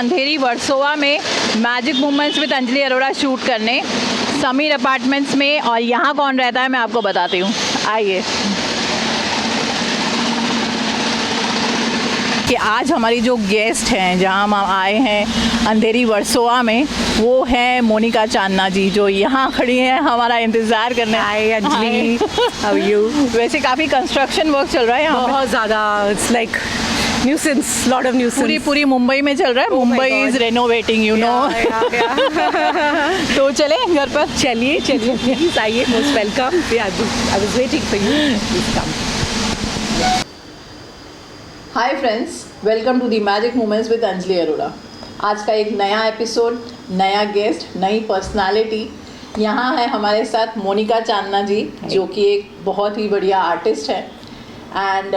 अंधेरी वर्सोवा में magic moments with Anjali Arora shoot करने Sameer apartments में। और यहाँ कौन रहता है मैं आपको बताती हूँ, आइए। कि आज हमारी जो गेस्ट हैं जहाँ हम आए हैं अंधेरी वर्सोवा में, वो है मोनिका चांदना जी, जो यहाँ खड़ी हैं हमारा इंतज़ार करने। हाय अंजलि, हाउ यू? वैसे काफ़ी कंस्ट्रक्शन वर्क चल रहा है यहाँ पे। बहुत ज़्यादा, it's like nuisance, lot of nuisance. पूरी मुंबई में चल रहा है। Mumbai is renovating, you know. तो चले घर पर। चलिए प्लीज आइए, most welcome. I was waiting for you, please come. Hi friends, welcome to the magic moments with Anjali Arora. आज का एक नया एपिसोड, नया गेस्ट, नई पर्सनालिटी। यहाँ है हमारे साथ मोनिका चांदना जी, जो कि एक बहुत ही बढ़िया आर्टिस्ट है। एंड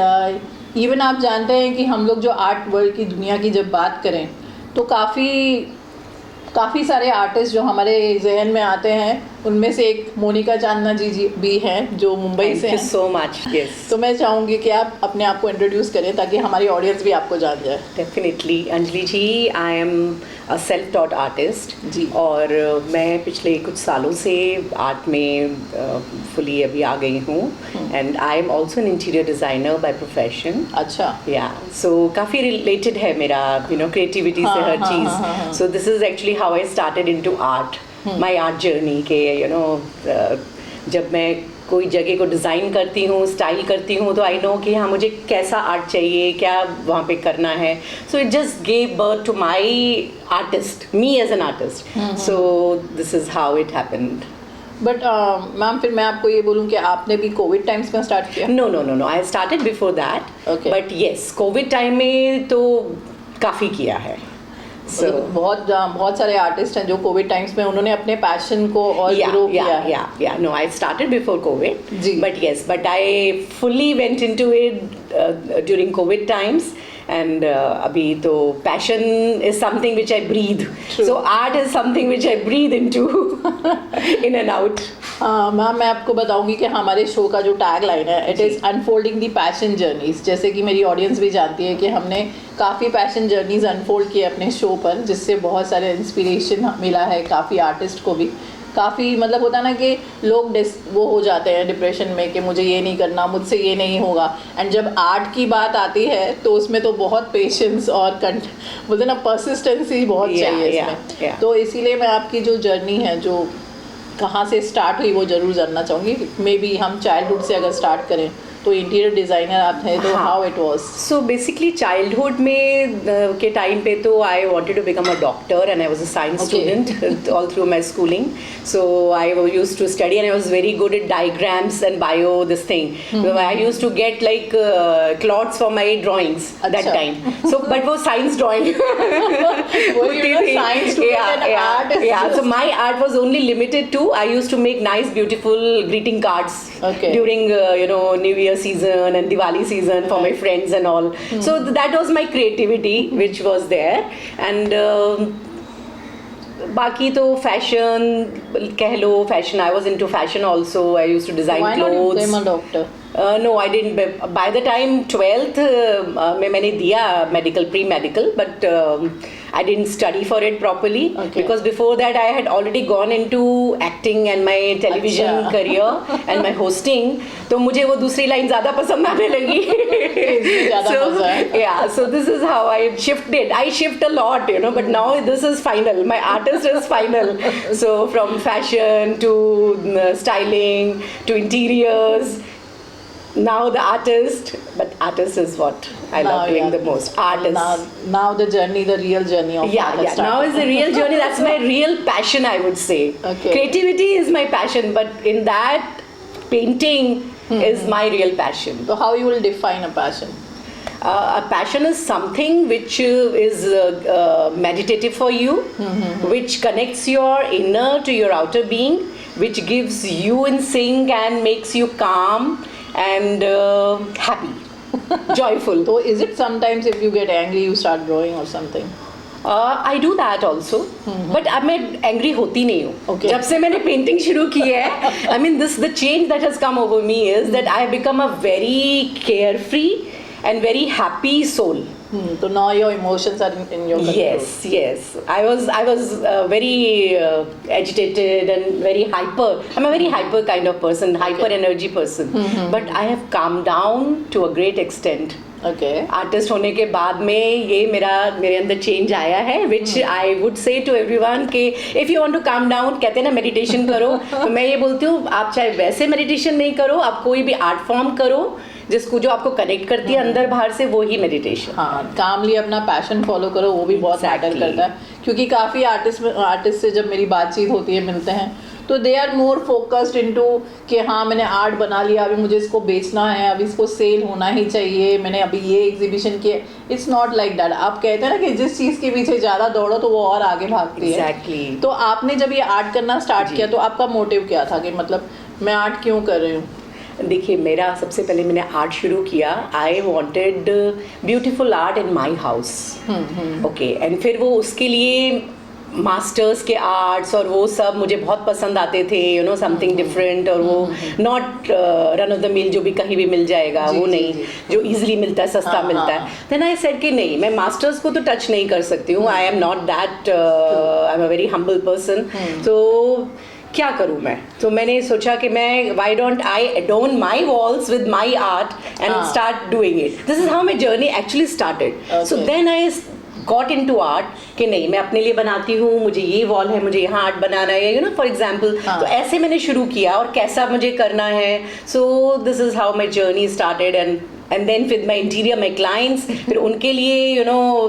इवन आप जानते हैं कि हम लोग जो आर्ट वर्ल्ड की दुनिया की जब बात करें तो काफ़ी सारे आर्टिस्ट जो हमारे जहन में आते हैं, उनमें से एक मोनिका चांदना जी भी हैं जो मुंबई से हैं। Thank you so much. Yes, तो मैं चाहूँगी कि आप अपने आप को इंट्रोड्यूस करें ताकि हमारी ऑडियंस भी आपको जान जाए। Definitely Anjali ji, I am a self taught artist जी। और मैं पिछले कुछ सालों से आर्ट में फुली अभी आ गई हूँ। And I am also an interior designer by profession. अच्छा। या सो काफ़ी रिलेटेड है मेरा क्रिएटिविटी से हर चीज़। So this is actually how I started into art, my art journey के जब मैं कोई जगह को डिज़ाइन करती हूँ, स्टाइल करती हूँ, तो आई नो कि हाँ मुझे कैसा आर्ट चाहिए, क्या वहाँ पे करना है। So it just gave birth to my artist, me as an artist. So this is how it happened. But ma'am, फिर मैं आपको ये बोलूँ कि आपने भी कोविड टाइम्स में स्टार्ट किया? No, I started before that. Okay. But yes, Covid time में तो काफ़ी किया है। So, बहुत सारे आर्टिस्ट हैं जो कोविड टाइम्स में उन्होंने अपने पैशन को और ग्रो किया है। Yeah. No, I started before COVID. Ji. But I fully went into it during COVID times. And अभी तो passion is something which I breathe. True. So art is something which I breathe into, in and out. Ma'am, मैं आपको बताऊंगी कि हमारे show का जो tag line है, it is unfolding the passion journeys. जैसे कि मेरी ऑडियंस भी जानती है कि हमने काफ़ी पैशन जर्नीज अनफोल्ड किए अपने शो पर, जिससे बहुत सारे इंस्पिरेशन मिला है काफ़ी आर्टिस्ट को भी। काफ़ी मतलब होता है ना कि लोग वो हो जाते हैं डिप्रेशन में कि मुझे ये नहीं करना, मुझसे ये नहीं होगा। एंड जब आर्ट की बात आती है तो उसमें तो बहुत पेशेंस और बोलते ना परसिस्टेंसी बहुत चाहिए इसमें। तो इसीलिए मैं आपकी जो जर्नी है, जो कहाँ से स्टार्ट हुई, वो ज़रूर जानना चाहूँगी। मे बी हम चाइल्डहुड से अगर स्टार्ट करें तो इंटीरियर डिज़ाइनर आप थे, तो how it was? So basically childhood में के टाइम पे तो I wanted to become a doctor and I was a science student all through my schooling. So I used to study and I was very good at diagrams and bio this thing. I used to get like clots for my drawings that time. So but वो science drawing. So my art was only limited to, I used to make nice beautiful greeting cards during New Year season and Diwali season for my friends and all. So that was my creativity which was there. And बाकी तो fashion कह लो, fashion, I was into fashion also. I used to design clothes. Why not you became a doctor? No, I didn't. By the time 12th में मैंने दिया medical, pre-medical, but I didn't study for it properly because before that I had already gone into acting and my television career and my hosting. तो मुझे वो दूसरी line ज़्यादा पसंद आने लगी. So this is how I shifted. I shift a lot, but now this is final. My artist is final. So from fashion to styling to interiors. Now the artist, but artist is what I love doing the most. Artist. Now the journey, the real journey of art. Now is the real journey. That's my real passion, I would say. Creativity is my passion, but in that, painting is my real passion. So how you will define a passion? A passion is something which is meditative for you, which connects your inner to your outer being, which gives you in sync and makes you calm and happy, joyful. So is it sometimes if you get angry you start drawing or something? I do that also, but अब मैं angry होती नहीं हूँ. जब से मैंने painting शुरू की है, I mean the change that has come over me is that I have become a very carefree and very happy soul. तो now your emotions are in your control. Yes. I was very agitated and very hyper. I'm a very hyper kind of person, hyper energy person. But I have calmed down to a great extent. Okay. Artist होने के बाद में ये मेरे अंदर change आया है, which I would say to everyone कि if you want to calm down, कहते हैं ना मेडिटेशन करो, तो मैं ये बोलती हूँ आप चाहे वैसे मेडिटेशन नहीं करो, आप कोई भी आर्ट फॉर्म करो जिसको जो आपको कनेक्ट करती है अंदर बाहर से, वो ही मेडिटेशन. हाँ, कामली अपना पैशन फॉलो करो, वो भी बहुत मैटर करता है. क्योंकि काफ़ी आर्टिस्ट से जब मेरी बातचीत होती है, मिलते हैं, तो they are more focused into कि हाँ मैंने आर्ट बना लिया, अभी मुझे इसको बेचना है, अभी इसको सेल होना ही चाहिए, मैंने अभी ये एग्जीबिशन किया. It's not like that. आप कहते हैं ना कि जिस चीज़ के पीछे ज़्यादा दौड़ो तो वो और आगे भागती है. Exactly. तो आपने जब ये आर्ट करना स्टार्ट किया तो आपका मोटिव क्या था कि मतलब मैं आर्ट क्यों कर रही हूँ? देखिए, मेरा सबसे पहले मैंने आर्ट शुरू किया, I wanted beautiful art in my house. Okay, and फिर वो उसके लिए मास्टर्स के आर्ट्स और वो सब मुझे बहुत पसंद आते थे, यू नो, समथिंग डिफरेंट, और वो not run of the mill जो भी कहीं भी मिल जाएगा, वो नहीं, जो इजीली मिलता है, सस्ता मिलता है. देन आई सेड कि नहीं, मैं मास्टर्स को तो टच नहीं कर सकती हूँ. I am not that, I am a very humble person. तो क्या करूँ मैं? तो मैंने सोचा कि मैं why don't I adorn my walls with my art and start doing it. This is how my journey actually started. So then I got into art कि नहीं, मैं अपने लिए बनाती हूँ, मुझे ये वॉल है, मुझे यहाँ आर्ट बनाना है, यू नो, फॉर एग्जाम्पल. तो ऐसे मैंने शुरू किया और कैसा मुझे करना है. So this is how my journey started. And then with my interior, my clients, फिर उनके लिए यू नो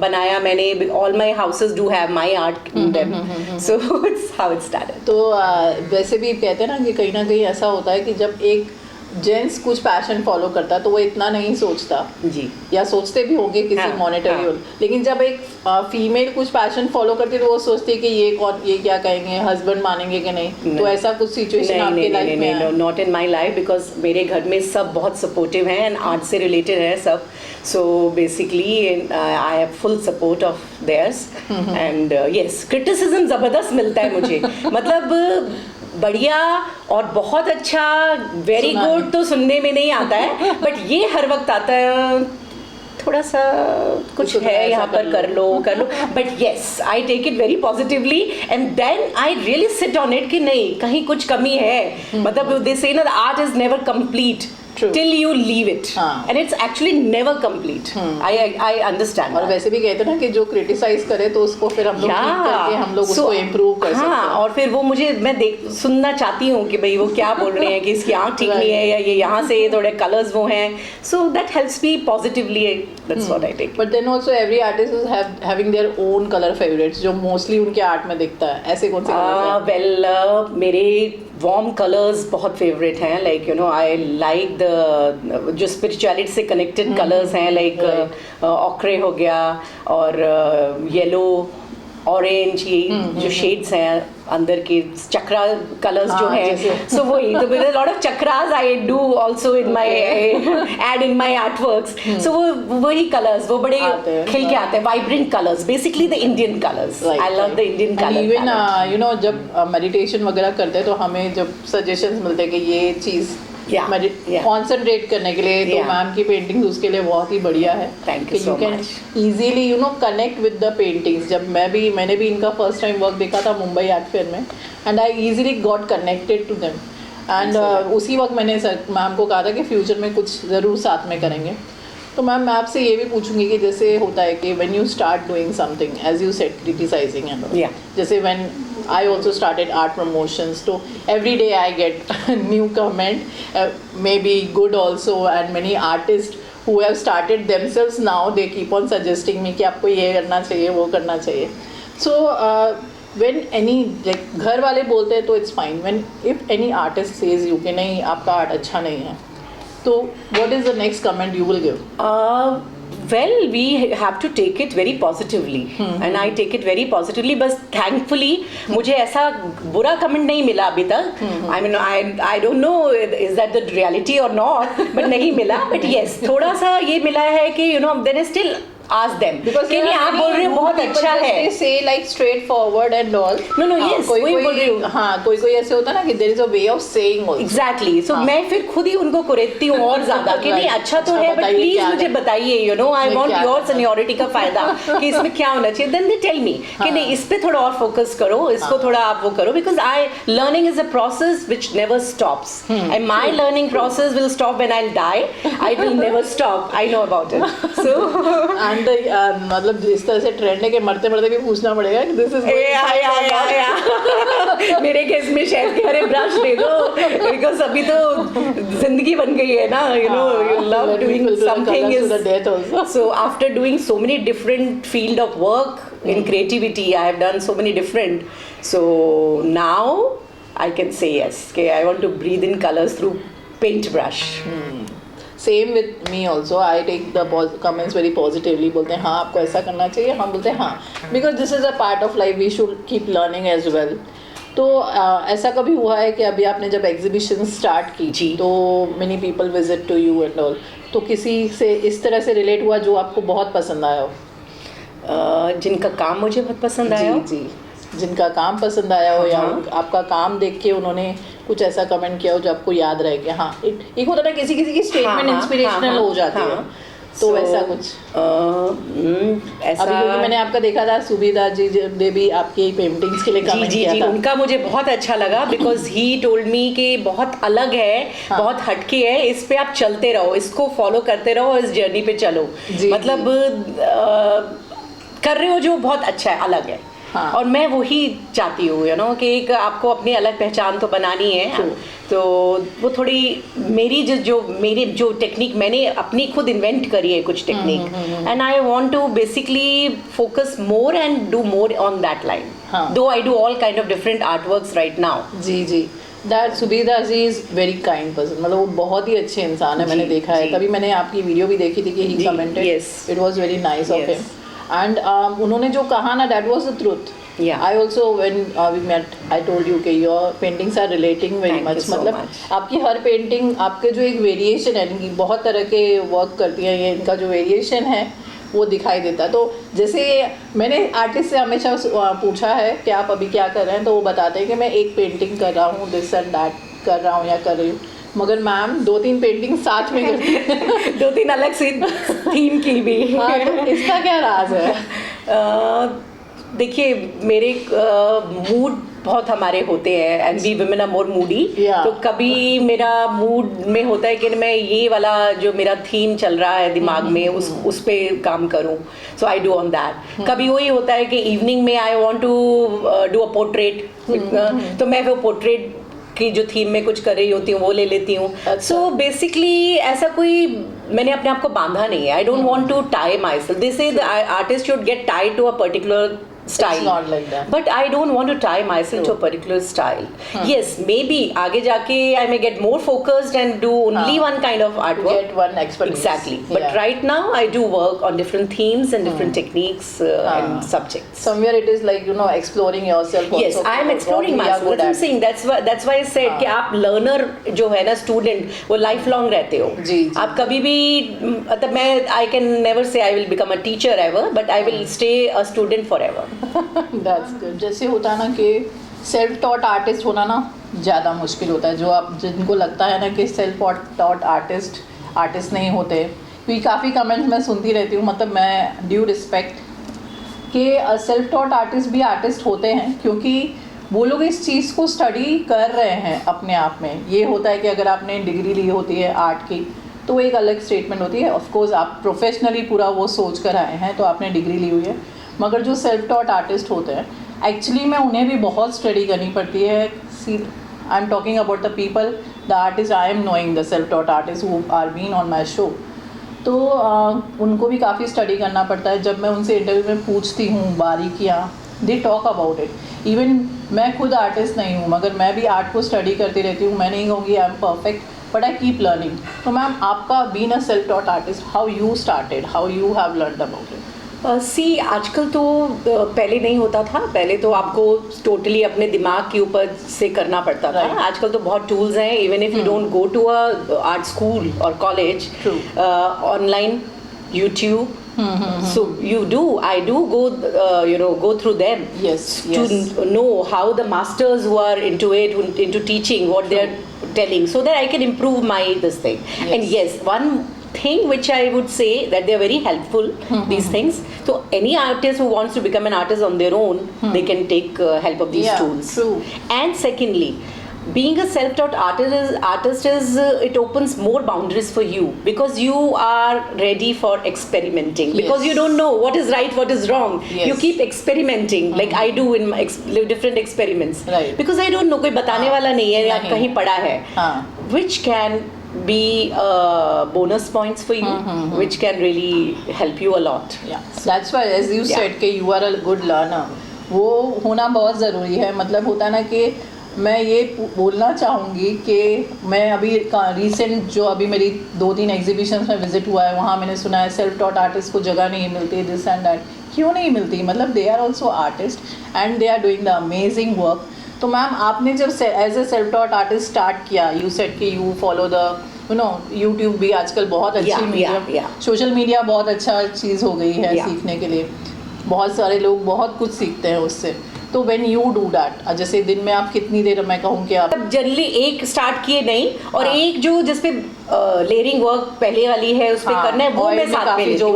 बनाया मैंने. All my houses do have my art in them. So it's how it started. तो वैसे भी कहते हैं ना कि कहीं ना कहीं ऐसा होता है कि जब एक जेंट्स कुछ पैशन फॉलो करता है तो वो इतना नहीं सोचता जी, या सोचते भी होंगे किसी मॉनेटरी लेकिन जब एक फीमेल कुछ पैशन फॉलो करती है तो वो सोचती है कि ये क्या कहेंगे, हस्बैंड मानेंगे कि नहीं. तो ऐसा कुछ सिचुएशन आपके लाइफ में है? Not in my life, because मेरे घर में सब बहुत सपोर्टिव हैं एंड आर्ट से रिलेटेड है सब. So basically I have full support of theirs. And yes, criticism ज़बरदस्त मिलता है मुझे. मतलब बढ़िया और बहुत अच्छा, वेरी गुड तो सुनने में नहीं आता है, बट ये हर वक्त आता है थोड़ा सा कुछ है यहाँ पर, कर लो. But yes, I take it very positively and then I really sit on it कि नहीं, कहीं कुछ कमी है. मतलब दे से ना, art is never complete till you leave it. And it's actually never complete. I understand. और वैसे भी कहते हैं ना कि जो क्रिटिसाइज करे तो उसको फिर हम लोग ठीक करके हम लोग उसको इम्प्रूव कर सकते हैं. और फिर वो मुझे, मैं सुनना चाहती हूँ कि भाई वो क्या बोल रहे हैं, कि इसकी आँख ठीक नहीं है, या ये यहाँ से थोड़े कलर्स वो हैं. So that helps me positively. That's what I take. But then also every artist is having their own color favorites जो मोस्टली उनके आर्ट में दिखता है. ऐसे कौन से कलर्स हैं? वेल, मेरे वार्म कलर्स बहुत फेवरेट हैं. Like you know, I like the जो स्पिरिचुअलिटी से कनेक्टेड कलर्स हैं, लाइक ऑक्रे हो गया, और येलो, ऑरेंज, ये जो शेड्स हैं अंदर के चक्रा कलर्स जो हैं. सो वही, तो with a lot of chakras I do also in my ad in my art works. So वो वही कलर्स वो बड़े खिल के आते हैं, vibrant colours, basically the Indian colours. I love the Indian colour. Even you know, जब मेडिटेशन वगैरह करते हैं तो हमें जब सजेशंस मिलते हैं कि ये चीज़ कॉन्सेंट्रेट करने के लिए, तो मैम की पेंटिंग्स उसके लिए बहुत ही बढ़िया है. Thank you so much. Easily you know connect with the paintings. जब मैंने भी इनका फर्स्ट टाइम वर्क देखा था मुंबई आर्ट फेयर में, and I easily got connected to them. And उसी वक्त मैंने मैम को कहा था कि फ्यूचर में कुछ ज़रूर साथ में करेंगे. तो मैम मैं आपसे ये भी पूछूंगी कि जैसे होता है कि when you start doing something, as you said, criticising and जैसे when I also started art promotions, so every day I get a new comment, maybe good also, and many artists who have started themselves now, they keep on suggesting me कि आपको ये करना चाहिए, वो करना चाहिए. So when any, like, घर वाले बोलते हैं तो it's fine. When if any artist says you कि नहीं आपका आर्ट अच्छा नहीं है, तो what is the next comment you will give? Well, we have to take it very positively, and I take it very positively. बस thankfully मुझे ऐसा बुरा कमेंट नहीं मिला अभी तक. I mean, I don't know is that the reality or not, but नहीं मिला. But yes, थोड़ा सा ये मिला है कि you know there is still ask them Because कि नहीं आप बोल रहे हो बहुत अच्छा है. They say like straightforward and all. No, yes, वही बोल रही हूँ. हाँ, कोई ऐसे होता है ना कि there is a way of saying also. Exactly. So मैं फिर खुद ही उनको कुरेदती हूँ और ज्यादा कि नहीं अच्छा तो है, but please मुझे बताइए, you know, I want your seniority का फायदा कि इसमें क्या होना चाहिए. Then they tell me कि नहीं इस पे थोड़ा और फोकस करो, इसको थोड़ा आप वो करो, because learning is a process which never stops. And my learning process will stop when I'll die. I will never stop. I know about it. So and मतलब इस तरह से ट्रेंड है कि मरते मरते भी पूछना पड़ेगा कि दिस इज मेरे केस में शायद कि अरे ब्रश दे दो, बिकॉज अभी तो जिंदगी बन गई है ना, you know, you love doing something is so after doing so many different field of work in creativity, I have done so many different, so now I can say yes, okay, I want to breathe in colors through paintbrush. Same with me also. I take the comments very positively. बोलते हैं हाँ आपको ऐसा करना चाहिए, हम बोलते हैं हाँ, because this is a part of life, we should keep learning as well. तो ऐसा कभी हुआ है कि अभी आपने जब एग्जीबिशन स्टार्ट की जी, तो many people visit to you and all, तो किसी से इस तरह से रिलेट हुआ जो आपको बहुत पसंद आया हो? जिनका काम मुझे बहुत पसंद आया हो, जी, जिनका काम पसंद आया हो, या हाँ. आपका काम देख के उन्होंने कुछ ऐसा कमेंट किया हो जो आपको याद रहे कि हाँ, एक होता है ना किसी की स्टेटमेंट इंस्पिरेशनल हो जाती है, तो वैसा कुछ ऐसा अभी क्योंकि मैंने आपका देखा था सुबीदा जी ने भी आपकी पेंटिंग्स के लिए कमेंट किया था. उनका मुझे बहुत अच्छा लगा बिकॉज ही टोल्ड मी कि बहुत अलग है, बहुत हटके है, इस पे आप चलते रहो, इसको फॉलो करते रहो, इस जर्नी पे चलो, मतलब कर रहे हो जो बहुत अच्छा है, अलग है. हाँ. और मैं वही चाहती हूँ, यू नो, कि एक आपको अपनी अलग पहचान तो बनानी है, तो वो थोड़ी मेरी जो टेक्निक मैंने अपनी खुद इन्वेंट करी है कुछ technique, and I want to basically focus more and do more on that line, though I do all kind of different art works right now. जी that Subida ji is very kind person, मतलब वो बहुत ही अच्छे इंसान है, मैंने देखा है, तभी मैंने आपकी वीडियो भी देखी थी कि he commented, it was very nice of him. And उन्होंने जो कहा ना, that was the truth. Yeah. I also when we met, I told you कि your paintings are relating very much. मतलब आपकी हर पेंटिंग, आपके जो एक वेरिएशन है, इनकी बहुत तरह के वर्क करती है ये, इनका जो वेरिएशन है वो दिखाई देता है. तो जैसे मैंने आर्टिस्ट से हमेशा पूछा है कि आप अभी क्या कर रहे हैं, तो वो बताते हैं कि मैं एक पेंटिंग कर रहा हूँ, दिस एंड दैट कर रहा हूँ या कर रही हूँ, मगर मैम 2-3 पेंटिंग साथ में करती हैं 2-3 अलग सी थीम की भी. हाँ, तो इसका क्या राज है? देखिए मेरे मूड बहुत हमारे होते हैं, and we women are more moody, तो कभी मेरा मूड में होता है कि मैं ये वाला जो मेरा थीम चल रहा है दिमाग में उस पे काम करूं, so I do on that. कभी वही होता है कि इवनिंग में I want to do a portrait, तो मैं वो पोर्ट्रेट की जो थीम में कुछ कर रही होती हूँ वो ले लेती हूँ. सो बेसिकली ऐसा कोई मैंने अपने आप को बांधा नहीं है. I don't want to tie myself. They say the artist should get tied to a particular style. It's not like that. But I don't want to tie myself to a particular style. Yes, maybe आगे जाके I may get more focused and do only one kind of artwork. Get one expertise. Exactly. But right now I do work on different themes and different techniques and subjects. Somewhere it is like, you know, exploring yourself. Yes, I am exploring myself. That's what I'm saying. That's why I said कि आप learner जो है ना, student, वो lifelong रहते हो. जी. आप कभी भी मतलब मैं I can never say I will become a teacher ever, but I will stay a student forever. That's good. जैसे होता है ना कि सेल्फ टॉट आर्टिस्ट होना ना ज़्यादा मुश्किल होता है, जो आप जिनको लगता है ना कि सेल्फ टॉट आर्टिस्ट नहीं होते, क्योंकि काफ़ी कमेंट्स मैं सुनती रहती हूँ, मतलब मैं ड्यू रिस्पेक्ट कि सेल्फ टॉट आर्टिस्ट भी आर्टिस्ट होते हैं, क्योंकि वो लोग इस चीज़ को स्टडी कर रहे हैं अपने आप में. ये होता है कि अगर आपने डिग्री ली होती है आर्ट की तो वो एक अलग स्टेटमेंट होती है. ऑफकोर्स आप प्रोफेशनली पूरा वो सोच कर आए हैं तो आपने डिग्री ली हुई है, मगर जो सेल्फ टॉट आर्टिस्ट होते हैं एक्चुअली में उन्हें भी बहुत स्टडी करनी पड़ती है. I am talking about the people, the artist I am knowing, the self taught artist who are been on my show. तो उनको भी काफ़ी स्टडी करना पड़ता है. जब मैं उनसे इंटरव्यू में पूछती हूँ बारीकियाँ, they talk about it. Even मैं खुद आर्टिस्ट नहीं हूँ मगर मैं भी आर्ट को स्टडी करती रहती हूँ. मैं नहीं कहूँगी I am perfect, but I keep learning. तो मैम आपका been a self taught artist, how you started, how you have learned about it? See आजकल तो पहले नहीं होता था. पहले तो आपको टोटली अपने दिमाग के ऊपर से करना पड़ता था. आजकल तो बहुत टूल्स हैं. Even if you don't go to a art school और college, online YouTube So I do go through them. Yes, To yes. know how the masters who are into it, into teaching, what they're telling, so that I can improve my this thing. Yes. And yes, one thing which I would say that they're very helpful, these things. So any artist who wants to become an artist on their own, they can take help of these Yeah, tools. true. And secondly, being a self-taught artist is it opens more boundaries for you, because you are ready for experimenting, because Yes. you don't know what is right, what is wrong. Yes. You keep experimenting, like I do in my different experiments. Right. Because I don't know, कोई बताने वाला नहीं है, या नहीं। कहीं पढ़ा है, हाँ। which can be bonus points for you, which can really help you a lot. Yeah, that's why as you Yeah. said कि you are a good learner, वो होना बहुत ज़रूरी है. मतलब होता है ना कि मैं ये बोलना चाहूँगी कि मैं अभी रिसेंट जो अभी मेरी 2-3 एग्जीबिशंस में विजिट हुआ है, वहाँ मैंने सुना है सेल्फ टॉट आर्टिस्ट को जगह नहीं मिलती, दिस एंड दैट. क्यों नहीं मिलती? मतलब they are also artist and they are doing the amazing work. तो मैम आपने जब as a self taught artist start किया, यू सेड कि यू फॉलो द यूट्यूब भी आजकल बहुत अच्छी मीडिया, सोशल मीडिया बहुत अच्छा चीज़ हो गई है सीखने के लिए. बहुत सारे लोग बहुत कुछ सीखते हैं उससे. तो व्हेन यू डू दैट, जैसे दिन में आप कितनी देर, मैं कहूँ कि आप जनरली एक स्टार्ट किए नहीं, और एक जो जिसपे लेयरिंग वर्क पहले वाली है उस पे करना है, वो मैं साथ में लेती हूँ,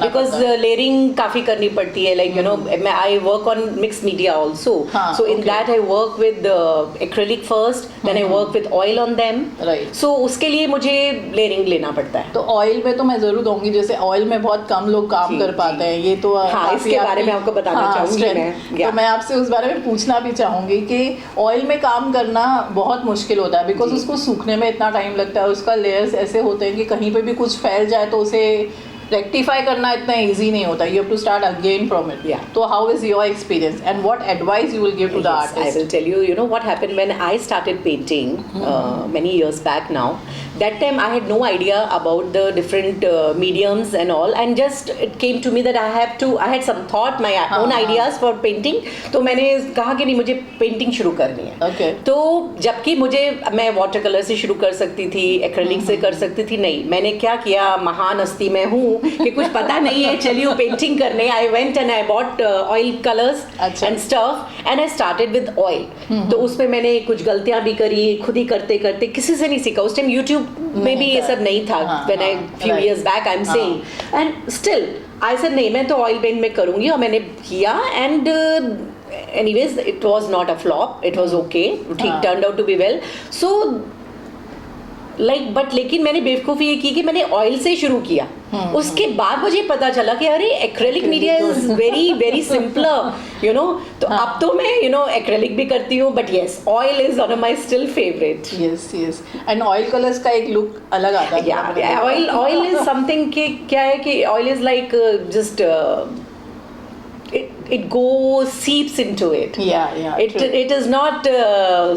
बिकॉज लेयरिंग काफी करनी पड़ती है. Like I work on mix media also, so in that I work with acrylic first, then I work with oil on them. Right. So उसके लिए मुझे लेयरिंग लेना पड़ता है. तो ऑयल में तो मैं जरूर दूंगी, जैसे ऑयल में बहुत कम लोग काम कर पाते हैं, ये तो इसके बारे में आपको बताना चाहूंगी मैं. तो मैं आपसे उस बारे में पूछना भी चाहूँगी कि ऑयल में काम करना बहुत मुश्किल होता है, बिकॉज उसको सूखने में इतना टाइम लगता है, उसका लेयर्स ऐसे होते हैं कि कहीं पे भी कुछ फैल जाए तो उसे रेक्टिफाई करना इतना इजी नहीं होता. You have to start again from it. तो how is your experience and what advice you will give to the artist? I will tell you, what happened when I started painting many years back now. That time I had no idea about the different mediums and all, and just it came to me that I had some thought, my own ideas for painting. तो मैंने कहा कि नहीं, मुझे painting शुरू करनी है. Okay. तो जबकि मैं वाटर कलर से शुरू कर सकती थी, एक्रेलिक से कर सकती थी, नहीं, मैंने क्या किया, महान हस्ती में हूँ कि कुछ पता नहीं है, चलिए पेंटिंग करने. I went and I bought oil colours and stuff, and I started with oil. तो उसमें मैंने कुछ गलतियां भी करी, खुद ही करते करते, किसी से नहीं सीखा. उस टाइम यूट्यूब में भी ये सब नहीं था. When I few years back I am saying, and still I said नहीं, मैं तो ऑयल पेंट में करूंगी, और मैंने किया. And anyways, it was not a flop, it was okay, ठीक turned out to be well. So लेकिन मैंने बेवकूफ़ी ये की कि मैंने ऑयल से शुरू किया. उसके बाद मुझे पता चला कि अरे acrylic media is very very simpler, तो अब तो मैं एक्रेलिक भी करती हूँ, but yes, oil is one of my still favourite. Yes. And oil colours का एक लुक अलग आता है. ऑयल इज समथिंग कि क्या है कि oil is like just it goes, seeps into it. Yeah. It is not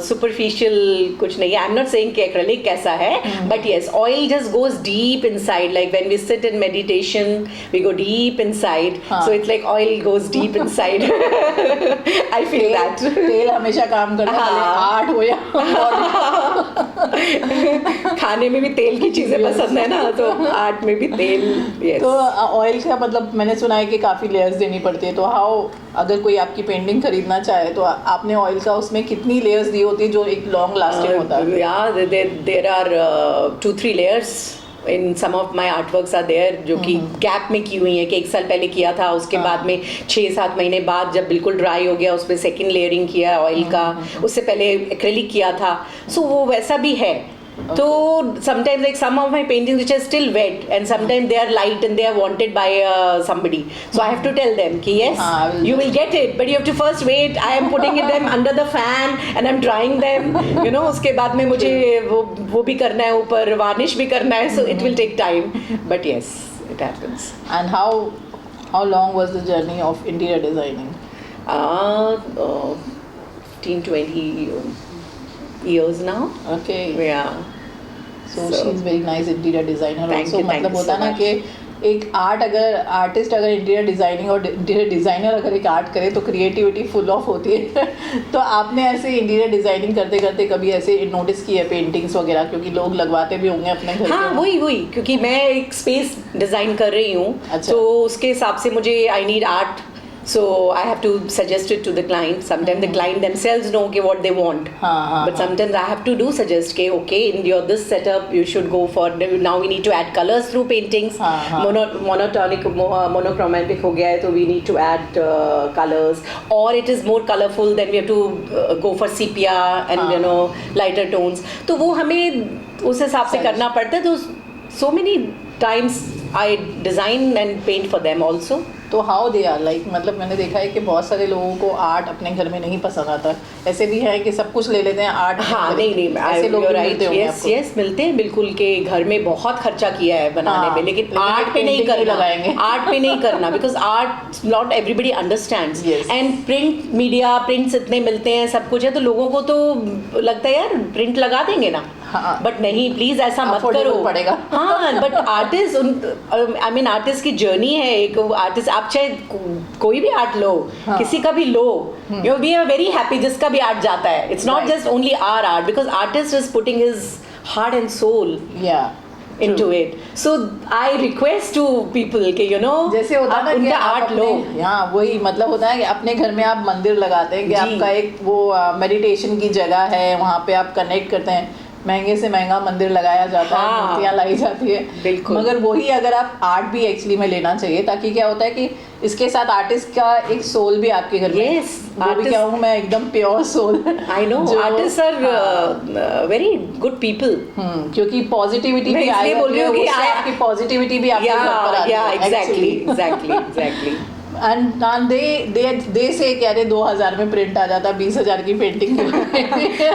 superficial. कुछ नहीं. I'm not saying कि acrylic कैसा है, but yes, oil just goes deep inside. Like when we sit in meditation, we go deep inside. So it's like oil goes deep inside. I feel that. तेल हमेशा काम करता है, art हो या खाने में भी तेल की चीजें पसंद है ना, तो आर्ट में भी तेल. Yes. तो ऑयल का मतलब मैंने सुना है कि काफ़ी लेयर्स देनी पड़ती है. तो हाउ, अगर कोई आपकी पेंटिंग खरीदना चाहे तो आपने ऑयल का उसमें कितनी लेयर्स दी होती है जो एक लॉन्ग लास्टिंग होता है? there are 2-3 layers in some of my artworks are there, जो कि गैप में की हुई है, कि 1 साल पहले किया था, उसके बाद में 6-7 महीने बाद जब बिल्कुल ड्राई हो गया, उस पर सेकेंड लेयरिंग किया ऑयल का. उससे पहले एक्रेलिक किया था. सो वो वैसा भी है. So sometimes, like some of my paintings which are still wet, and sometimes they are light and they are wanted by somebody, so I have to tell them कि yes, you will get it, but you have to first wait. I am putting them under the fan and I'm drying them, उसके बाद में मुझे वो भी करना है, ऊपर वार्निश भी करना है, so it will take time, but yes, it happens. And how long was the journey of interior designing? 15-20 years now. Okay. Yeah. So she's very nice interior designer also. Thank you मतलब होता so ना much. कि एक artist अगर interior designing और interior designer अगर एक art करे तो क्रिएटिविटी फुल ऑफ होती है तो आपने ऐसे इंटीरियर डिज़ाइनिंग करते करते कभी ऐसे नोटिस किया है पेंटिंग्स वगैरह, क्योंकि लोग लगवाते भी होंगे अपने घर हाँ, पे? वही क्योंकि मैं एक स्पेस डिज़ाइन कर रही हूँ, अच्छा। तो उसके हिसाब से मुझे I need art, so I have to suggest it to the client. Sometimes the client themselves know okay, what they want, but sometimes I have to do suggest के okay, in your this setup you should go for, now we need to add colors through paintings. Monochromatic हो गया है तो we need to add colors, or it is more colorful then we have to go for sepia and you know lighter tones. तो वो हमें उस हिसाब से करना पड़ता है, तो so many times I design and paint for them also. तो हाउ दे आर लाइक, मतलब मैंने देखा है कि बहुत सारे लोगों को आर्ट अपने घर में नहीं पसंद आता, ऐसे भी है कि सब कुछ ले लेते हैं आर्ट। हाँ, नहीं ऐसे लोग मिलते होंगे आपको? यस मिलते हैं बिल्कुल, के घर में बहुत खर्चा किया है बनाने में, लेकिन आर्ट पे नहीं करना, लगाएंगे आर्ट पे नहीं करना, because art not everybody understands, and print media prints इतने मिलते हैं, सब कुछ है, तो लोगों को तो लगता है यार प्रिंट लगा देंगे ना, बट नहीं, प्लीज ऐसा मत करो, पड़ेगा। हाँ, but artist, I mean artist की जर्नी है, एक आर्टिस्ट आप चाहे कोई भी आर्ट लो, किसी का भी लो, you we are very happy जिसका भी आर्ट जाता है, it's not just only our art, because artist is putting his heart and soul into it. So I request to people कि you know जैसे होता है उनका आर्ट लो, हाँ वही मतलब होता है कि अपने घर में आप मंदिर लगाते हैं कि आपका एक वो मेडिटेशन की जगह है, वहाँ पे आप कनेक्ट करते हैं, महंगे से महंगा मंदिर लगाया जाता है, मूर्तियाँ लाई जाती है, बिल्कुल, मगर वही अगर आप आर्ट भी एक्चुअली में लेना चाहिए, ताकि क्या होता है कि इसके साथ आर्टिस्ट का एक सोल भी आपके घर में, वो भी क्या हूँ मैं एकदम pure soul, I know artist are very good people, क्योंकि पॉजिटिविटी भी आई बोल रही हूँ कि आपकी पॉजिटिविटी भी आपके घर पर आती है, एग्जैक्टली and they say कि अरे 2000 में प्रिंट आ जाता, 20,000 की पेंटिंग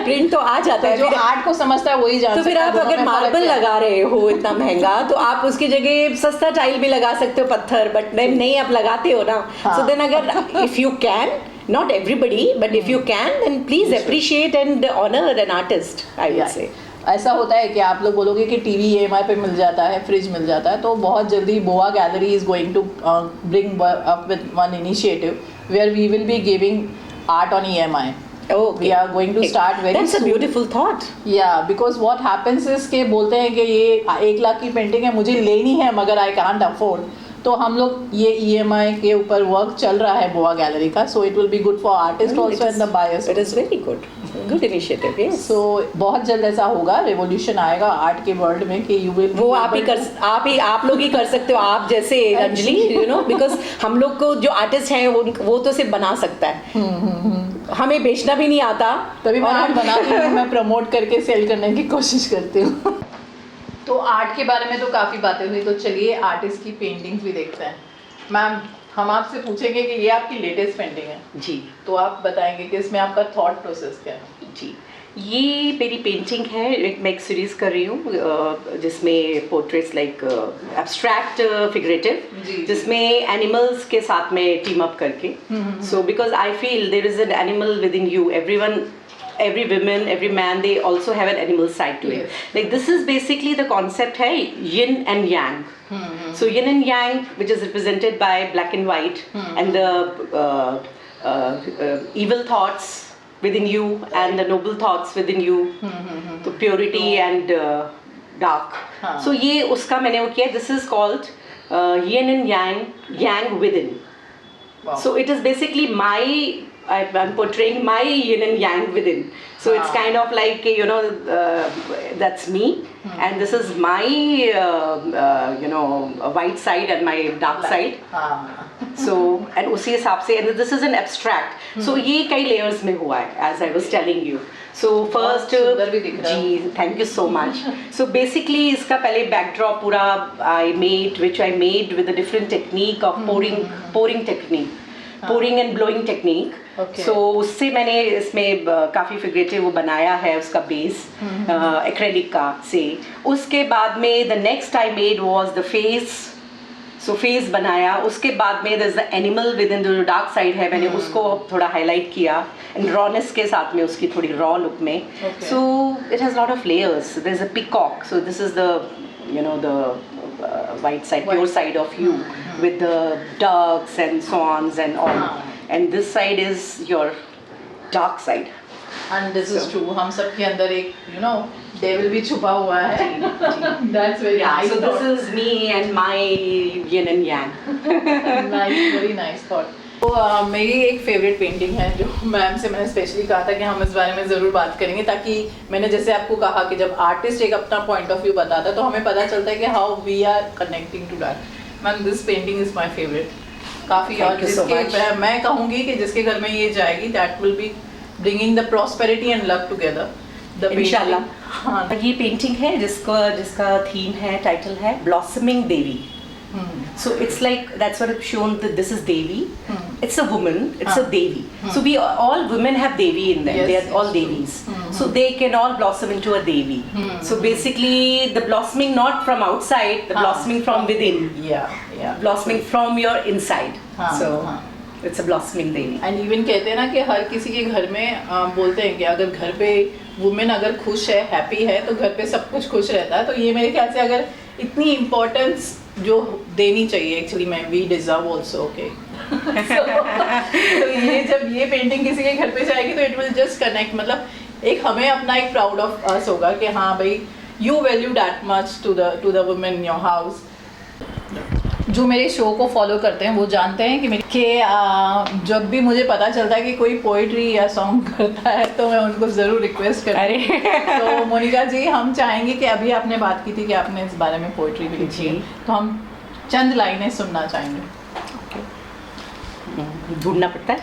प्रिंट तो आ जाता है, जो आर्ट को समझता है वही जानता है। तो फिर आप अगर मार्बल लगा रहे हो इतना महंगा, तो आप उसकी जगह सस्ता टाइल भी लगा सकते हो, पत्थर, बट नहीं आप लगाते हो ना, सो देन अगर if you can, not everybody, but if you can, then please appreciate and honor an artist, I would say. ऐसा होता है कि आप लोग बोलोगे कि टीवी EMI पे मिल जाता है, फ्रिज मिल जाता है, तो बहुत जल्दी Boa gallery is going to bring up with one initiative where we will be giving art on EMI. Okay. We are going to start very That's soon. a beautiful thought. Yeah, because what happens is कि बोलते हैं कि ये 1 लाख की painting है, मुझे लेनी है मगर I can't afford, तो हम लोग ये EMI के ऊपर वर्क चल रहा है बोआ गैलरी का, so it will be good for artists also and the buyers. It is very good initiative, yes. So बहुत जल्द ऐसा होगा, रेवोल्यूशन आएगा आर्ट के वर्ल्ड में कि you will, वो आप लोग ही कर सकते हो, आप जैसे अंजलि, you know, because हम लोग को जो आर्टिस्ट हैं वो तो सिर्फ बना सकता है, हमें बेचना भी नहीं आता, तभी मैं आर्ट बनाती हूँ, मैं प्रमोट करके सेल करने की कोशिश करती हूँ। तो आर्ट के बारे में तो काफ़ी बातें हुई, तो चलिए आर्टिस्ट की पेंटिंग्स भी देखते हैं। मैम, हम आपसे पूछेंगे कि ये आपकी लेटेस्ट पेंटिंग है जी, तो आप बताएंगे कि इसमें आपका थॉट प्रोसेस क्या है? जी, ये मेरी पेंटिंग है, मैं एक सीरीज कर रही हूँ जिसमें पोर्ट्रेट्स लाइक एब्स्ट्रैक्ट फिगरेटिव, जिसमें एनिमल्स के साथ में टीम अप करके, so because I feel there is an animal within you, every woman, every man, they also have an animal side to it. Like this is basically the concept है yin and yang. So yin and yang, which is represented by black and white, and the evil thoughts within you and the noble thoughts within you, the purity and dark. So ये उसका मैंने वो किया. This is called yin and yang, yang within. Wow. So it is basically I'm portraying my yin and yang within. So it's kind of like, you know, that's me, and this is my, you know, white side and my dark side. So, and उसी हिसाब से, and this is an abstract. So ये कई layers में हुआ है, as I was telling you. So first, ji, thank you so much. So basically इसका पहले backdrop पूरा which I made with a different technique of pouring technique. Pouring and blowing technique. So उससे मैंने इसमें काफ़ी फिगरेटिव वो बनाया है, उसका बेस एक्रेलिक का से। उसके बाद में the next I made was the face. So face बनाया, उसके बाद में there's the animal within the dark side है, मैंने उसको थोड़ा हाईलाइट किया and rawness के साथ में उसकी थोड़ी raw look में. So it has a lot of layers. There's a peacock. So this is the, you know, the white side, White. pure side of you, with the ducks and swans and all. And this side is your dark side. And this is true. हम सबके अंदर एक devil भी छुपा हुआ है. That's very Yeah, nice. so this is me and my yin and yang. Nice, very nice thought. तो मेरी एक फेवरेट पेंटिंग है जो मैम से मैंने स्पेशली कहा था कि हम इस बारे में ज़रूर बात करेंगे, ताकि मैंने जैसे आपको कहा कि जब आर्टिस्ट एक अपना पॉइंट ऑफ व्यू बताता है तो हमें पता चलता है कि how we are connecting to that. Ma'am this painting is my favourite काफ़ी. और Thank you so much. जिसके मैं कहूँगी कि जिसके घर में ये जाएगी that will be bringing the prosperity and luck together. इंशाल्लाह. हाँ. ये पेंटिंग है जिसका थीम है, टाइटल है blossoming Devi. So it's like, that's what it's shown, that this is Devi. It's a woman, it's a Devi. So we all women have Devi in them. Yes, They are all yes, Devis. So they can all blossom into a Devi. So basically the blossoming not from outside, the blossoming from within. Yeah. Blossoming from your inside. हाँ, So हाँ. it's a blossoming Devi. And even कहते हैं ना कि हर किसी के घर में बोलते हैं कि अगर घर पे वुमेन अगर खुश है, हैप्पी है, तो घर पे सब कुछ खुश रहता है. तो ये मेरे ख्याल से अगर इतनी इम्पोर्टेंस जो देनी चाहिए एक्चुअली मैं वी डिजर्व ऑल्सो. ओके. तो ये जब ये पेंटिंग किसी के घर पे जाएगी तो इट विल जस्ट कनेक्ट. मतलब एक हमें अपना एक प्राउड ऑफ अस होगा कि हाँ भाई you value that much to the women in your house. जो मेरे शो को फॉलो करते हैं वो जानते हैं कि जब भी मुझे पता चलता है कि कोई पोइट्री या सॉन्ग करता है तो मैं उनको ज़रूर रिक्वेस्ट करती हूँ. तो मोनिका जी, हम चाहेंगे कि अभी आपने बात की थी कि आपने इस बारे में पोइट्री भी लिखी है, तो हम चंद लाइनें सुनना चाहेंगे. ढूंढना पड़ता है.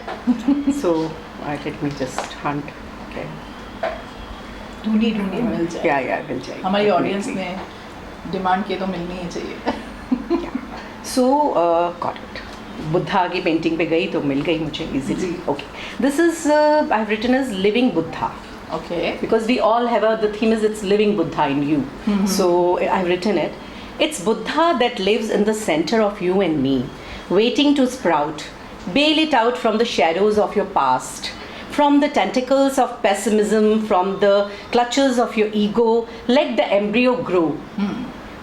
So let me just hunt. Okay. ढूंढी मिल जाए. Yeah, मिल जाएगी. हमारी ऑडियंस ने डिमांड किए तो मिलनी ही चाहिए. So got it. बुद्धा की पेंटिंग पे गई तो मिल गई मुझे easily. Okay. This is I've written as living Buddha. Okay. Because we all have the theme is it's living Buddha in you. So I've written it. It's Buddha that lives in the center of you and me, waiting to sprout. Bail it out from the shadows of your past, from the tentacles of pessimism, from the clutches of your ego. Let the embryo grow.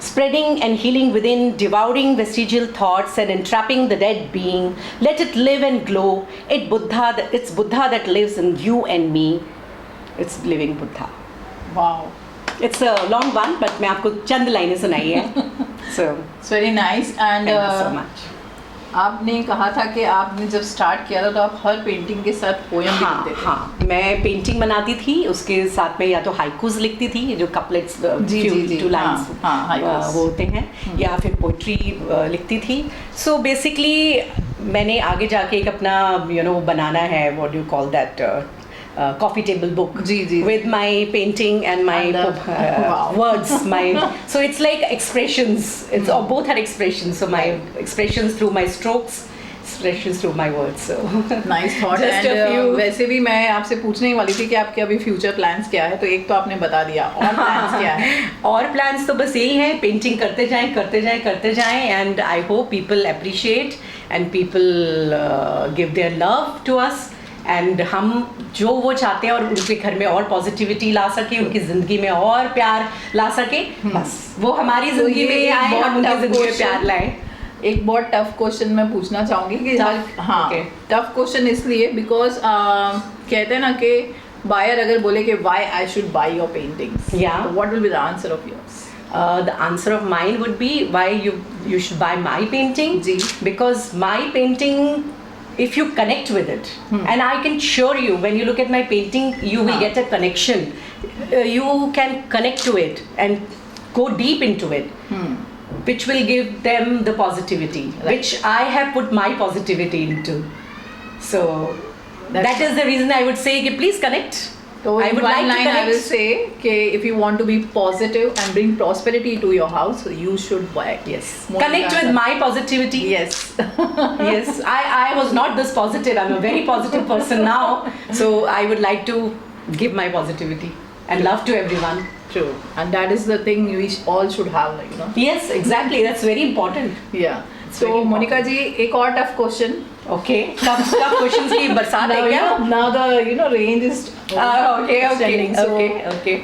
Spreading and healing within, devouring vestigial thoughts and entrapping the dead being. Let it live and glow. It's Buddha that lives in you and me. It's living Buddha. Wow. It's a long one, but मैं आपको चंद लाइनें सुनाई है. So It's very nice. And thank you so much. आपने कहा था कि आपने जब स्टार्ट किया था तो आप हर पेंटिंग के साथ पोएम भी लिखते थे. हाँ, मैं पेंटिंग बनाती थी, उसके साथ में या तो हाइकूज लिखती थी, जो कपलेट्स जी. टू लाइंस वो होते हैं, या फिर पोइट्री लिखती थी. सो बेसिकली मैंने आगे जाके एक अपना बनाना है, what do you call that, coffee table book जी. with my painting and my wow. words. So it's like expressions. It's both are expressions. So my expressions through my strokes, expressions through my words. So nice thought. Just a and few. वैसे भी मैं आपसे पूछने ही वाली थी कि आपके अभी फ्यूचर प्लान्स क्या है, तो एक तो आपने बता दिया, और प्लान्स क्या है? और प्लान्स तो बस यही है, पेंटिंग करते जाएं and I hope people appreciate and people give their love to us. एंड हम जो वो चाहते हैं और उनके घर में और पॉजिटिविटी ला सके, उनकी ज़िंदगी में और प्यार ला सके, बस वो हमारी ज़िंदगी में आए, हम उनकी ज़िंदगी में प्यार लाएं. एक बहुत टफ क्वेश्चन मैं पूछना चाहूँगी कि टफ क्वेश्चन इसलिए बिकॉज कहते हैं ना कि बायर अगर बोले कि why I should by your paintings, what will be the answer of yours? The answer of mine would be why you should buy my painting. Because my painting, if you connect with it, and I can assure you, when you look at my painting, you will get a connection. You can connect to it and go deep into it, which will give them the positivity, which I have put my positivity into. So that is the reason I would say, please connect. So I would like to connect. I will say कि if you want to be positive and bring prosperity to your house, you should buy. Yes. Connect with my positivity. Yes. Yes. I was not this positive. I'm a very positive person now. So I would like to give my positivity and love to everyone. True. And that is the thing we all should have, like, Yes, exactly. That's very important. Yeah. So Monika ji, एक और tough question. Okay. Tough questions की बरसात है क्या? Now the range is okay. So Okay.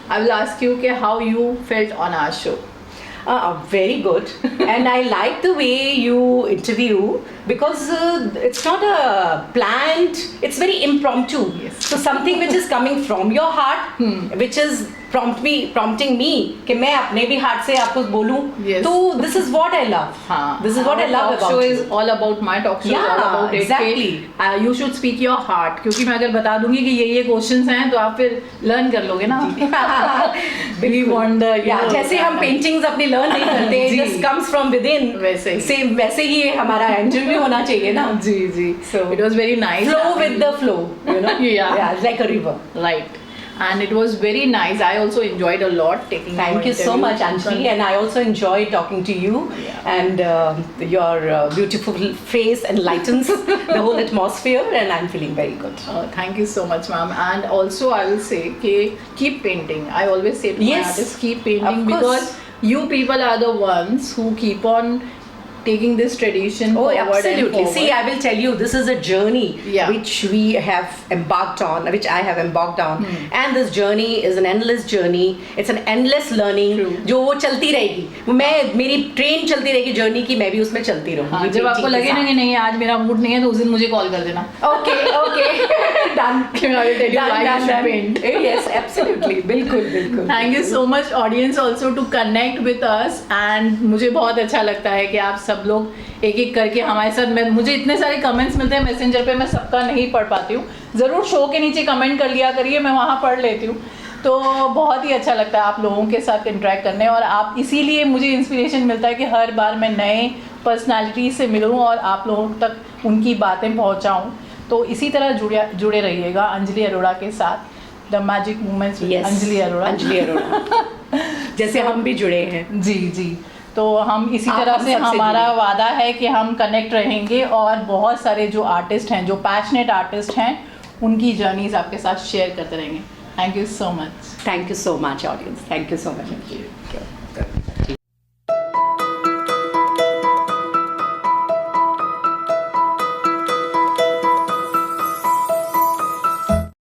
I will ask you कि how you felt on our show. Very good. And I like the way you interview because it's not a planned, it's very impromptu. Yes. So something which is coming from your heart, which is prompting me कि मैं अपने भी heart से आपको बोलूं. Yes. तो this is what I love. हाँ. This is what I love talk about show you. is all about my talk show. Yeah, is all about exactly. it. You should speak your heart. क्योंकि मैं अगर बता दूंगी कि ये questions हैं तो आप फिर लर्न कर लोगे ना. We want the जैसे हम पेंटिंग्स अपनी लर्न नहीं करते, जी. just comes from within. वैसे ही. सेम वैसे ही हमारा इंटरव्यू होना चाहिए ना. जी जी. So it was very nice. Flow with the flow, you know. Yeah. Like a river. Right. And it was very nice. I also enjoyed a lot taking. Thank you so much, Anjali, and I also enjoyed talking to you. Yeah. And your beautiful face enlightens the whole atmosphere, and I'm feeling very good. Thank you so much, ma'am. And also, I will say, keep painting. I always say to my Yes, artists, keep painting, of course. because you people are the ones who keep on taking this tradition Oh, forward. absolutely. And forward. See, I will tell you, this is a journey Yeah. which we have embarked on, which I have embarked on. And this journey is an endless journey. It's an endless learning. True. जो वो चलती रहेगी. मेरी train चलती रहेगी journey की, मैं भी उसमें चलती रहूँगी. हाँ, जब आपको लगे ना कि नहीं आज मेरा मूड नहीं है तो उस दिन मुझे कॉल कर देना. Okay, done. I will tell you why you should paint. Yes, absolutely. बिल्कुल. Thank you so much audience also to connect with us. And मुझे बहुत अच्छा लगता है कि आप सब लोग एक एक करके हमारे साथ. मुझे इतने सारे कमेंट्स मिलते हैं मैसेंजर पे, मैं सबका नहीं पढ़ पाती हूँ. ज़रूर शो के नीचे कमेंट कर लिया करिए, मैं वहाँ पढ़ लेती हूँ. तो बहुत ही अच्छा लगता है आप लोगों के साथ इंटरेक्ट करने, और आप इसीलिए मुझे इंस्पिरेशन मिलता है कि हर बार मैं नए पर्सनालिटी से मिलूँ और आप लोगों तक उनकी बातें पहुँचाऊँ. तो इसी तरह जुड़े रहिएगा अंजलि अरोड़ा के साथ. The magic moments with Anjali Arora. जैसे हम भी जुड़े हैं. जी. तो हम इसी तरह से हमारा वादा है कि हम कनेक्ट रहेंगे और बहुत सारे जो आर्टिस्ट हैं, जो पैशनेट आर्टिस्ट हैं, उनकी जर्नीज आपके साथ शेयर करते रहेंगे. Thank you so much. Thank you so much, audience. Thank you so much.